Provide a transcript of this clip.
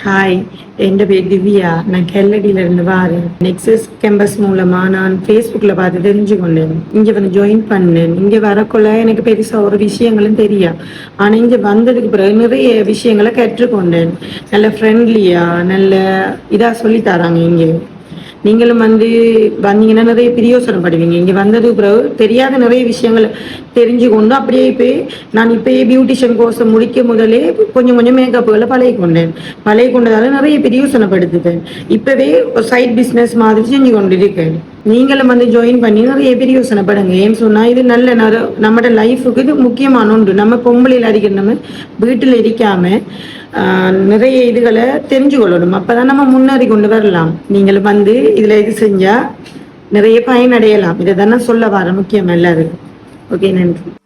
Hi, என் பேர் திவ்யா. நான் கெல்லடியில இருந்து வாரேன். நெக்ஸஸ் கேம்பஸ் மூலமா நான் ஃபேஸ்புக்கில் பார்த்து தெரிஞ்சு கொண்டேன். இங்கே வந்து ஜாயின் பண்ணேன். இங்கே வரக்குள்ள எனக்கு பெருசாக ஒரு விஷயங்களும் தெரியும். ஆனால் இங்கே வந்ததுக்கு பிறகு நிறைய விஷயங்களை கற்றுக்கொண்டேன். நல்ல ஃப்ரெண்ட்லியா, நல்ல இதாக சொல்லி தராங்க இங்கே. நீங்களும் வந்து வந்தீங்கன்னா நிறைய பிரியோசனப்படுவீங்க. இங்கே வந்தது பிறகு தெரியாத நிறைய விஷயங்கள் தெரிஞ்சு கொண்டு அப்படியே இப்போ நான் இப்போயே பியூட்டிஷியன் கோர்ஸை முடிக்க முதலே கொஞ்சம் கொஞ்சம் மேக்கப்புகளை பழகி கொண்டேன். பழகி கொண்டதால நிறைய பிரியோசனப்படுத்துட்டேன். இப்போவே ஒரு சைட் பிஸ்னஸ் மாதிரி செஞ்சு கொண்டு இருக்கேன். நீங்களும் வந்து ஜாயின் பண்ணி நிறைய பிரியோசனப்படுங்க. ஏன்னு சொன்னால் இது நல்ல நம்மளோட லைஃபுக்கு இது முக்கியமான ஒன்று. நம்ம பொம்பளையில் அடிக்கிற நம்ம வீட்டில் இருக்காமல் நிறைய இதுகளை தெரிஞ்சு கொள்ளணும். அப்பதான் நம்ம முன்னேறி கொண்டு வரலாம். நீங்களும் வந்து இதுல இது செஞ்சா நிறைய பயனடையலாம். இதை தானே சொல்ல வர முக்கியம் எல்லாருக்கும். ஓகே, நன்றி.